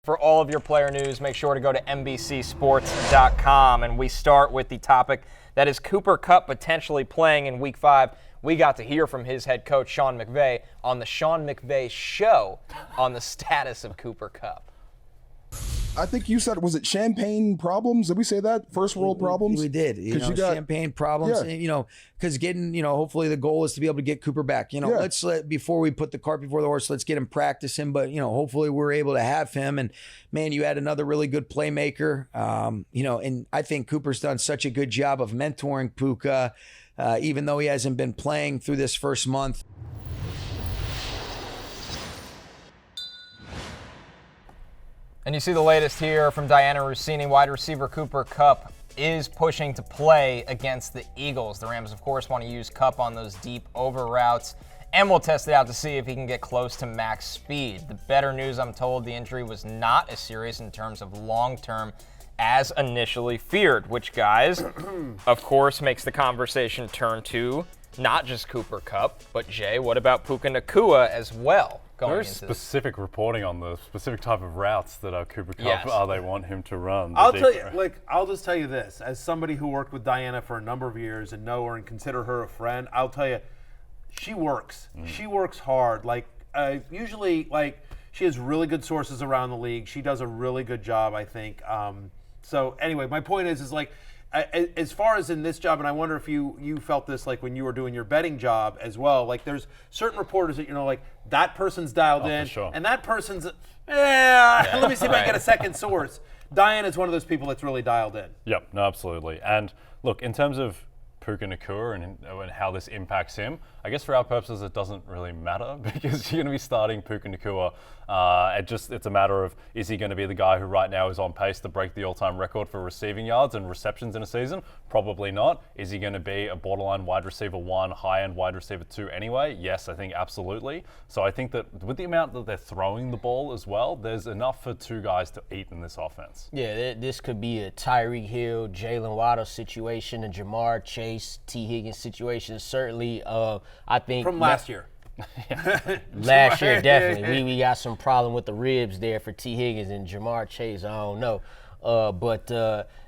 For all of your player news, make sure to go to NBCSports.com. And we start with the topic that is Cooper Kupp potentially playing in Week 5. We got to hear from his head coach, Sean McVay, on the Sean McVay Show on the status of Cooper Kupp. I think you said, was it champagne problems? Did we say that? First world problems? We did. You got champagne problems. Yeah. Because hopefully the goal is to be able to get Cooper back. Before we put the cart before the horse, let's get him practicing. But, hopefully we're able to have him. And, man, you had another really good playmaker. And I think Cooper's done such a good job of mentoring Puka, even though he hasn't been playing through this first month. And you see the latest here from Diana Rossini. Wide receiver Cooper Kupp is pushing to play against the Eagles. The Rams, of course, want to use Kupp on those deep over routes, and we'll test it out to see if he can get close to max speed. The better news, I'm told, the injury was not as serious in terms of long-term as initially feared, which, guys, of course, makes the conversation turn to not just Cooper Kupp, but, Jay, what about Puka Nacua as well? Very specific reporting on the specific type of routes that Cooper Kupp they want him to run. I'll just tell you this, as somebody who worked with Diana for a number of years and know her and consider her a friend, I'll tell you, she works. She works hard. Usually, she has really good sources around the league. She does a really good job, I think. So anyway, my point is as far as in this job, and I wonder if you felt this when you were doing your betting job as well, there's certain reporters that that person's dialed in, sure. and that person's let me see if I can get a second source. Diane is one of those people that's really dialed in. Yep, no, absolutely. And look, in terms of Puka Nacua and how this impacts him, I guess for our purposes it doesn't really matter because you're going to be starting Puka Nacua. It's a matter of, is he going to be the guy who right now is on pace to break the all-time record for receiving yards and receptions in a season? Probably not. Is he going to be a borderline wide receiver 1, high-end wide receiver 2 anyway? Yes, I think absolutely. So I think that with the amount that they're throwing the ball as well, there's enough for two guys to eat in this offense. Yeah, this could be a Tyreek Hill, Jalen Waddle situation, a Jamar Chase, T. Higgins situation. Certainly, I think from last year. Last year, definitely. We got some problem with the ribs there for T. Higgins and Jamar Chase. I don't know.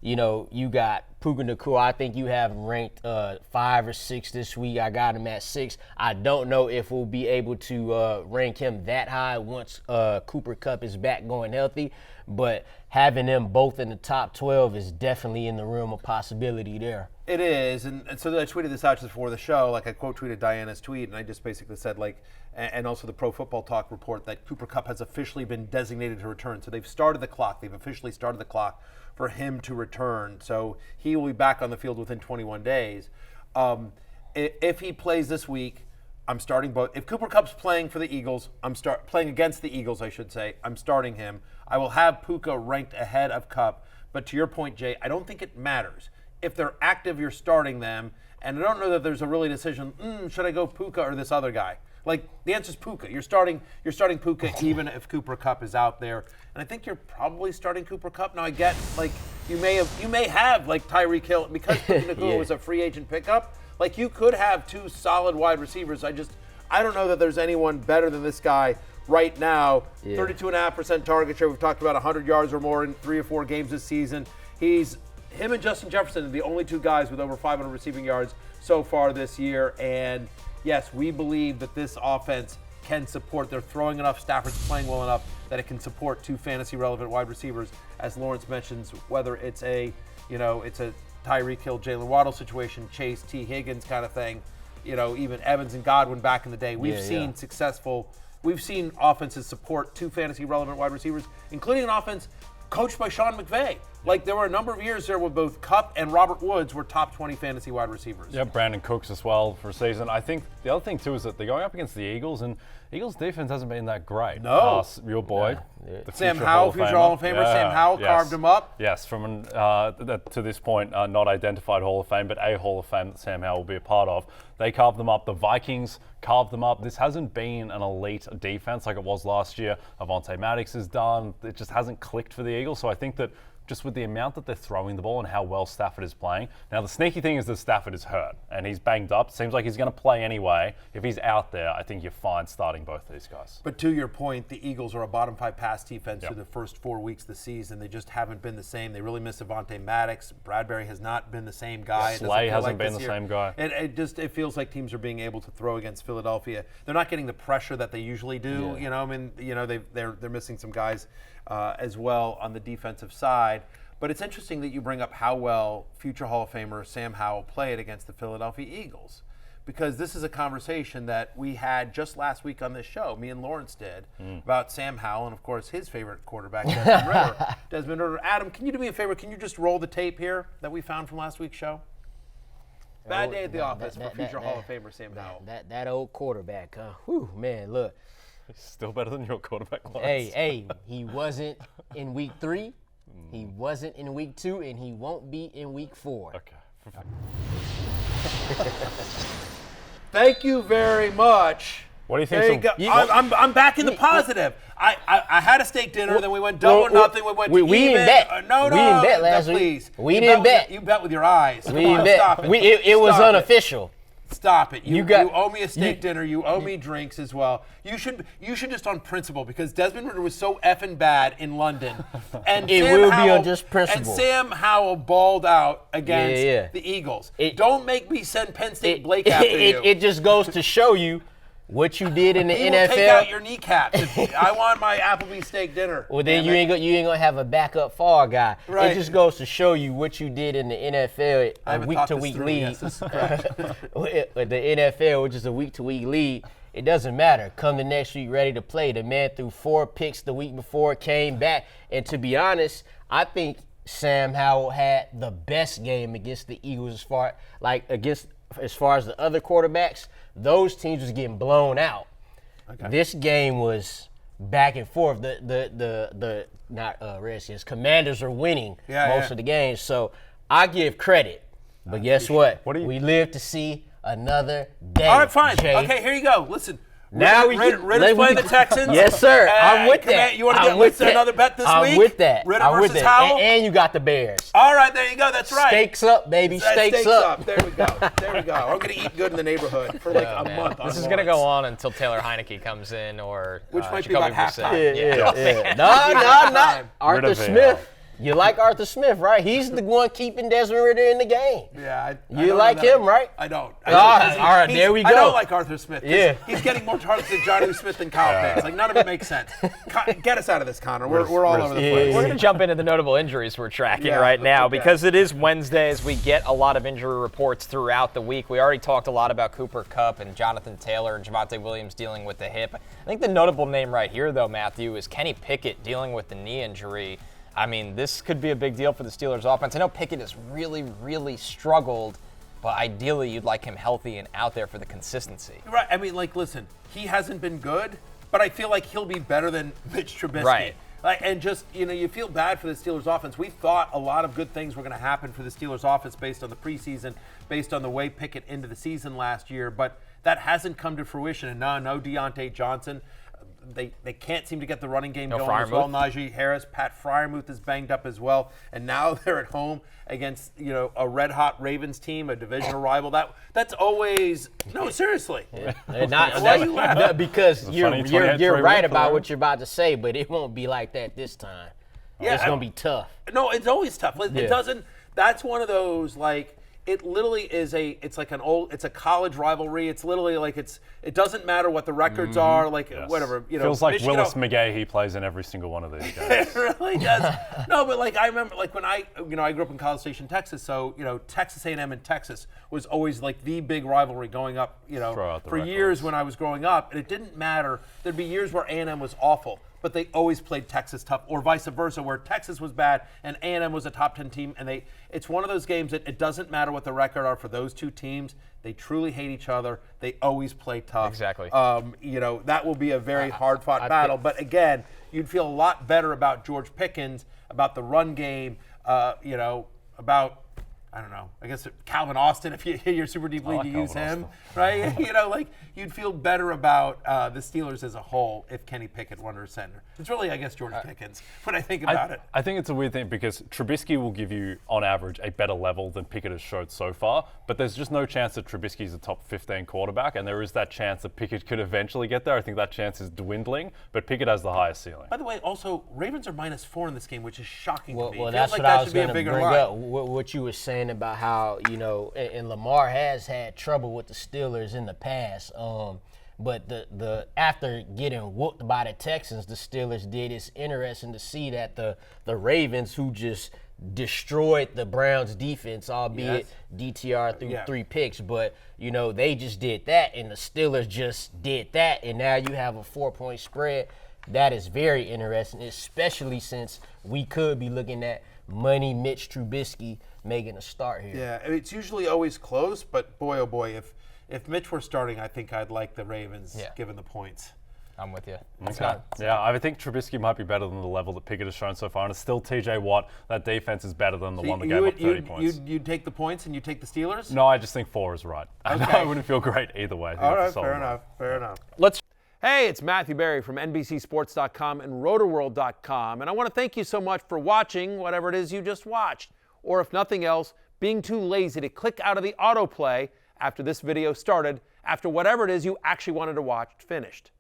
You got Puka Nacua. I think you have him ranked 5 or 6 this week. I got him at 6. I don't know if we'll be able to rank him that high once Cooper Kupp is back going healthy. But having them both in the top 12 is definitely in the realm of possibility there. It is, and so I tweeted this out just before the show. I quote tweeted Diana's tweet, and I just basically said, and also the Pro Football Talk report, that Cooper Kupp has officially been designated to return. So they've started the clock. They've officially started the clock for him to return. So he will be back on the field within 21 days. If he plays this week, I'm starting both. If Cooper Kupp's playing for the Eagles, playing against the Eagles, I should say, I'm starting him. I will have Puka ranked ahead of Kupp. But to your point, Jay, I don't think it matters. If they're active, you're starting them. And I don't know that there's a really decision, should I go Puka or this other guy? The answer is Puka. You're starting Puka even if Cooper Kupp is out there. And I think you're probably starting Cooper Kupp. Now I get you may have Tirico Hill because Puka Nacua was a free agent pickup. You could have 2 solid wide receivers. I don't know that there's anyone better than this guy right now. 32.5% target share. We've talked about 100 yards or more in 3 or 4 games this season. Him and Justin Jefferson are the only 2 guys with over 500 receiving yards so far this year. And yes, we believe that this offense can support. They're throwing enough. Stafford's playing well enough that it can support 2 fantasy relevant wide receivers, as Lawrence mentions. Whether it's a Tyreek Hill, Jalen Waddle situation, Chase, T. Higgins kind of thing. Even Evans and Godwin back in the day. We've seen offenses support 2 fantasy relevant wide receivers, including an offense coached by Sean McVay. There were a number of years there where both Kupp and Robert Woods were top 20 fantasy wide receivers. Yeah, Brandon Cooks as well for a season. I think the other thing too is that they're going up against the Eagles, and Eagles defense hasn't been that great. No. Your boy, Sam Howell, future Hall of Famer. Sam Howell carved him up. Yes, from to this point, not identified Hall of Fame, but a Hall of Fame that Sam Howell will be a part of. They carved them up. The Vikings carved them up. This hasn't been an elite defense like it was last year. Avonte Maddox is done. It just hasn't clicked for the Eagles. So I think that just with the amount that they're throwing the ball and how well Stafford is playing. Now, the sneaky thing is that Stafford is hurt and he's banged up. Seems like he's going to play anyway. If he's out there, I think you're fine starting both these guys. But to your point, the Eagles are a bottom 5 pass defense through the first 4 weeks of the season. They just haven't been the same. They really miss Avonte Maddox. Bradbury has not been the same guy. Slay hasn't been the same guy. It feels like teams are being able to throw against Philadelphia. They're not getting the pressure that they usually do. They're missing some guys as well on the defensive side. But it's interesting that you bring up how well future Hall of Famer Sam Howell played against the Philadelphia Eagles, because this is a conversation that we had just last week on this show, me and Lawrence did, about Sam Howell and, of course, his favorite quarterback, Desmond Ridder. Adam, can you do me a favor? Can you just roll the tape here that we found from last week's show? Bad day at the office for future Hall of Famer Sam Howell. That old quarterback, huh? Whew, man, look. He's still better than your quarterback. Hey, he wasn't in week 3. He wasn't in week 2, and he won't be in week 4. Okay. Thank you very much. What do you think? There you go. I'm back in the positive. I had a steak dinner, then we went double or nothing. We went we even. didn't bet. No, we didn't bet last please. week. We didn't bet. You bet with your eyes. We didn't bet. Stop it. It was unofficial. Stop it. You owe me a steak dinner. You owe me drinks as well. You should just on principle, because Desmond Ridder was so effing bad in London. And it will be on just principle. And Sam Howell balled out against the Eagles. Don't make me send Penn State Blake after you. It just goes to show you what you did in the he NFL. Will take out your kneecaps. I want my Applebee's steak dinner. Well, then you ain't gonna have a backup fall guy. Right. It just goes to show you what you did in the NFL, a week-to-week league. Yes, this is correct. With the NFL, which is a week-to-week league, it doesn't matter. Come the next week ready to play. The man threw 4 picks the week before, came back, and to be honest, I think Sam Howell had the best game against the Eagles as far as the other quarterbacks. Those teams was getting blown out. Okay. This game was back and forth. The Redskins, Commanders are winning most of the games. So I give credit. But guess what? We live to see another day. All right, fine. Jay. Okay, here you go. Listen. Now Ridder's playing the Texans. Yes, sir. I'm with that. You want to get another bet this week? I'm with that. Ridder versus Howell? And you got the Bears. All right, there you go. That's right. Stakes up, baby. Stakes up. There we go. I'm going to eat good in the neighborhood for like a month. This is going to go on until Taylor Heineke comes in, or which might be Jacoby about Brissett. halftime. No. Arthur Smith. You like Arthur Smith, right? He's the one keeping Desmond Ridder in the game. Yeah. You like him, right? I don't. All right, there we go. I don't like Arthur Smith. Yeah. He's getting more targets than Johnny Smith and Kyle Pitts. Like, none of it makes sense. Get us out of this, Connor. We're all over the place. We're going to jump into the notable injuries we're tracking right now because it is Wednesday as we get a lot of injury reports throughout the week. We already talked a lot about Cooper Kupp and Jonathan Taylor and Javonte Williams dealing with the hip. I think the notable name right here, though, Matthew, is Kenny Pickett dealing with the knee injury. I mean, this could be a big deal for the Steelers' offense. I know Pickett has really, really struggled, but ideally you'd like him healthy and out there for the consistency. Right. I mean, listen, he hasn't been good, but I feel like he'll be better than Mitch Trubisky. Right. And just, you feel bad for the Steelers' offense. We thought a lot of good things were going to happen for the Steelers' offense based on the preseason, based on the way Pickett ended the season last year, but that hasn't come to fruition. And no Deontay Johnson. They can't seem to get the running game going as well. Najee Harris, Pat Freiermuth is banged up as well, and now they're at home against a red-hot Ravens team, a divisional rival. That's always seriously. Because you're right about what you're about to say, but it won't be like that this time. Yeah, it's gonna be tough. No, it's always tough. It doesn't. That's one of those It literally is it's a college rivalry. It's literally it doesn't matter what the records are, whatever. Feels like Willis McGahee he plays in every single one of these games. It really does. No, but I remember when I grew up in College Station, Texas, so Texas A&M and Texas was always the big rivalry going up, for years when I was growing up, and it didn't matter. There'd be years where A&M was awful, but they always played Texas tough, or vice versa, where Texas was bad and A&M was a top 10 team, and it's one of those games that it doesn't matter what the record are for those two teams. They truly hate each other. They always play tough. Exactly. That will be a very hard-fought battle. But again, you'd feel a lot better about George Pickens, about the run game, about I don't know. I guess Calvin Austin, if you're super deep league, you use him, right? Like you'd feel better about the Steelers as a whole if Kenny Pickett won under center. It's really, I guess, George Pickens when I think about it. I think it's a weird thing because Trubisky will give you, on average, a better level than Pickett has showed so far. But there's just no chance that Trubisky is a top 15 quarterback, and there is that chance that Pickett could eventually get there. I think that chance is dwindling, but Pickett has the highest ceiling. By the way, also Ravens are -4 in this game, which is shocking to me. Well, It that's feels what like I that was should be a going to bigger bring line. up. What you were saying about how, and Lamar has had trouble with the Steelers in the past. But the after getting whooped by the Texans, the Steelers did. It's interesting to see that the Ravens, who just destroyed the Browns defense, albeit DTR through 3 picks, but they just did that, and the Steelers just did that, and now you have a 4-point spread. That is very interesting, especially since we could be looking at money Mitch Trubisky making a start here. Yeah, it's usually always close, but boy, oh boy, if Mitch were starting, I think I'd like the Ravens given the points. I'm with you. I think Trubisky might be better than the level that Pickett has shown so far, and it's still TJ Watt. That defense is better than the one that gave up 30 points. You'd take the points and you take the Steelers? No, I just think 4 is right. Okay. I wouldn't feel great either way. All right, fair enough. Hey, it's Matthew Berry from NBCSports.com and Rotoworld.com, and I want to thank you so much for watching whatever it is you just watched, or if nothing else, being too lazy to click out of the autoplay after this video started, after whatever it is you actually wanted to watch finished.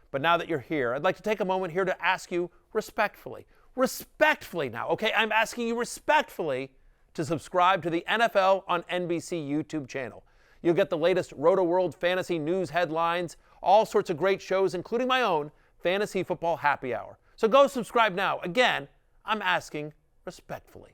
But now that you're here, I'd like to take a moment here to ask you respectfully now, okay? I'm asking you respectfully to subscribe to the NFL on NBC YouTube channel. You'll get the latest Rotoworld fantasy news headlines, all sorts of great shows, including my own Fantasy Football Happy Hour. So go subscribe now. Again, I'm asking respectfully.